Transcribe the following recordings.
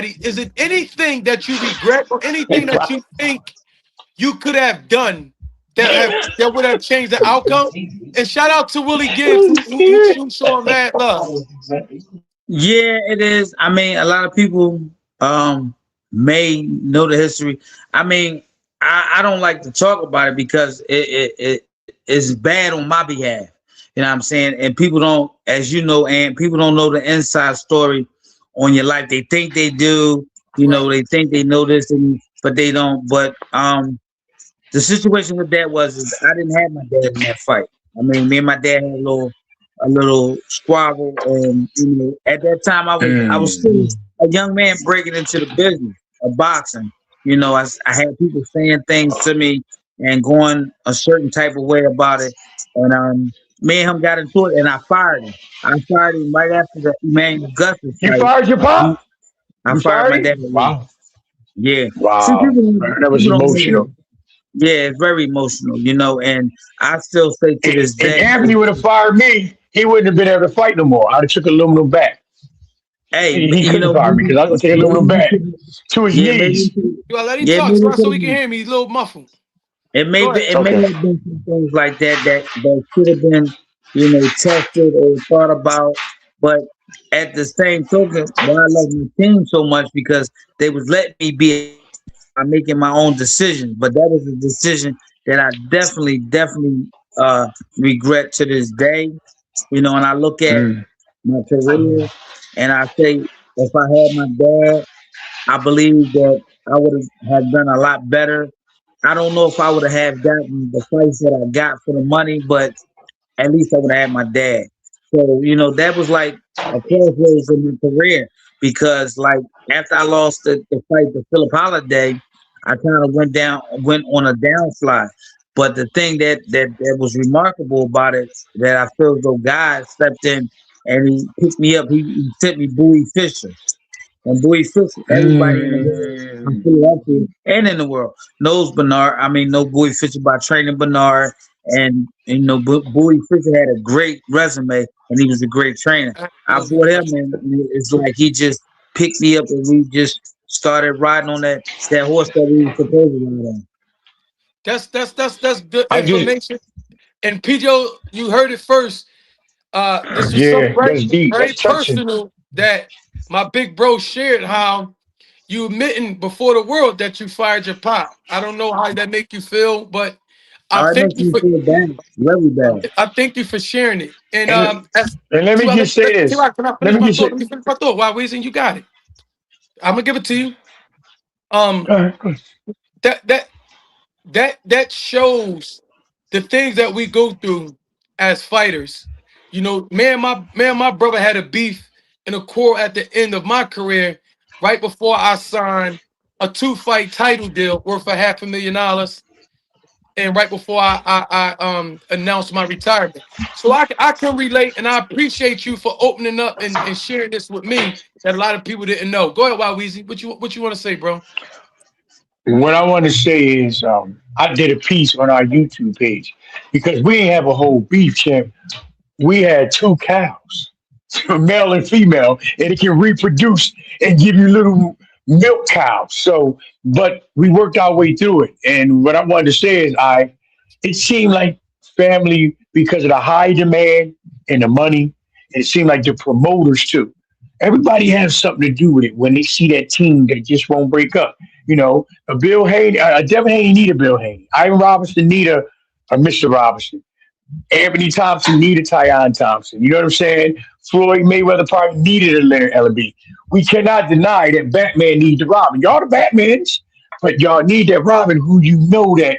Is it anything that you regret or anything that you think you could have done that would have changed the outcome? And shout out to Willie Gibbs who showing mad love. Yeah, it is. I mean, a lot of people may know the history. I mean, I don't like to talk about it because it's bad on my behalf. You know what I'm saying? And people don't, as you know, and people don't know the inside story on your life. They think they do, you know, they think they know this, but they don't. But the situation with that is I didn't have my dad in that fight. I mean, me and my dad had a little squabble, and you know, at that time I was still a young man breaking into the business of boxing. You know, I had people saying things to me and going a certain type of way about it, and me and him got into it, and I fired him. I fired him right after the Emmanuel Augustus You fight. fired your pop? I You fired my fired dad. him? Wow. Yeah. See, Wow. That was emotional. Yeah, it's very emotional, you know, and I still say to this If day, Anthony would have fired me, he wouldn't have been able to fight no more. I'd have took aluminum back. hey, He you couldn't have know, fired me because I was gonna take aluminum back to his yeah, maybe, knees. You gotta let him yeah, talk maybe so he can hear me. He's a little muffled. Go ahead. it may Okay. have been some things like that should have been, you know, tested or thought about, but at the same token, why I love my team so much because they was letting me be. I'm making my own decisions, but that was a decision that I definitely regret to this day. You know, and I look at Mm. my career and I say, if I had my dad, I believe that I would have done a lot better. I don't know if I would have gotten the fights that I got for the money, but at least I would have had my dad. So, you know, that was like a crossroads in my career because like after I lost the fight to Philip Holiday, I kind of went on a downslide. But the thing that was remarkable about it, that I feel as though God stepped in and he picked me up. He sent me Bowie Fisher. And Bowie Fisher, everybody in the world, I'm Mm. Philadelphia and in the world knows Bernard. I mean, know Bowie Fisher by training Bernard, and you know, Bowie Fisher had a great resume, and he was a great trainer. I fought him, and it's like he just picked me up, and we just started riding on that horse that we were supposed to ride on. That's good I just, information. And PGO, you heard it first. This was something yeah, that's deep. very That's touching. personal that my big bro shared. How you admitting before the world that you fired your pop. I don't know how that make you feel, but I It thank makes you me for feel bad, very bad. I thank you for sharing it. And And let me just say this. Can I Let finish me my just thought? say. Let me finish my thought. Why, Weezy, you got it. I'm gonna give it to you. Um, Go ahead. that that that shows the things that we go through as fighters. You know, my brother had a beef and a quarrel at the end of my career, right before I signed a 2-fight title deal worth a $500,000, and right before I announced my retirement. So I can relate, and I appreciate you for opening up and sharing this with me that a lot of people didn't know. Go ahead, Wild Weezy. What you want to say, bro? What I want to say is, I did a piece on our YouTube page because we didn't have a whole beef, champ. We had two cows, male and female, and it can reproduce and give you little milk cows. So, but we worked our way through it. And what I wanted to say is, it seemed like family because of the high demand and the money. And it seemed like the promoters too. Everybody has something to do with it when they see that team that just won't break up. You know, a Bill Haney, a Devin Haney need a Bill Haney. Ivan Robinson need a Mr. Robinson. Anthony Thompson needed Tyon Thompson. You know what I'm saying? Floyd Mayweather probably needed a Leonard Ellerbe. We cannot deny that Batman needs the Robin. Y'all the Batmans, but y'all need that Robin who you know that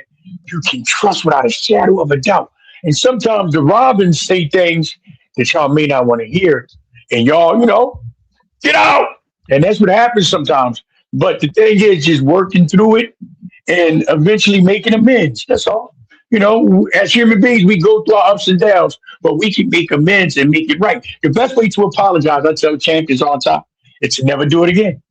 you can trust without a shadow of a doubt. And sometimes the Robins say things that y'all may not want to hear. And y'all, get out. And that's what happens sometimes. But the thing is just working through it and eventually making amends. That's all. As human beings, we go through our ups and downs, but we can make amends and make it right. The best way to apologize, I tell champions all the time, it's to never do it again.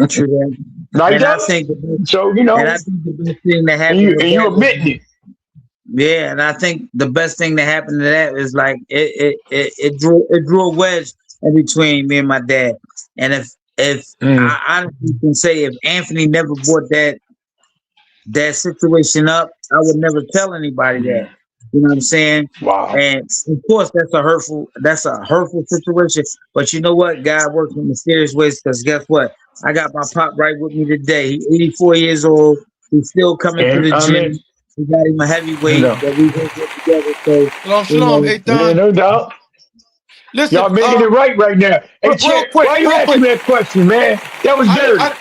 True that. Right, And I Doug? think, So, and I think the best thing that and happened you, with and you that was, admitting it. yeah, and I think the best thing that happened to that is like it drew a wedge in between me and my dad. And If Mm, I honestly can say, if Anthony never brought that situation up, I would never tell anybody that. mm. You know what I'm saying? Wow. And of course, that's a hurtful situation. But you know what? God works in mysterious ways, because guess what? I got my pop right with me today. He's 84 years old. He's still coming to And the I mean, gym. We got him a no, heavyweight that we work with together. So, Shalom, you shalom. know, Hey, yeah, Don. no doubt. Listen, Y'all making it right now. Hey, real Chip, quick, why you real asking quick. me that question, man? That was I didn't, I, dirty.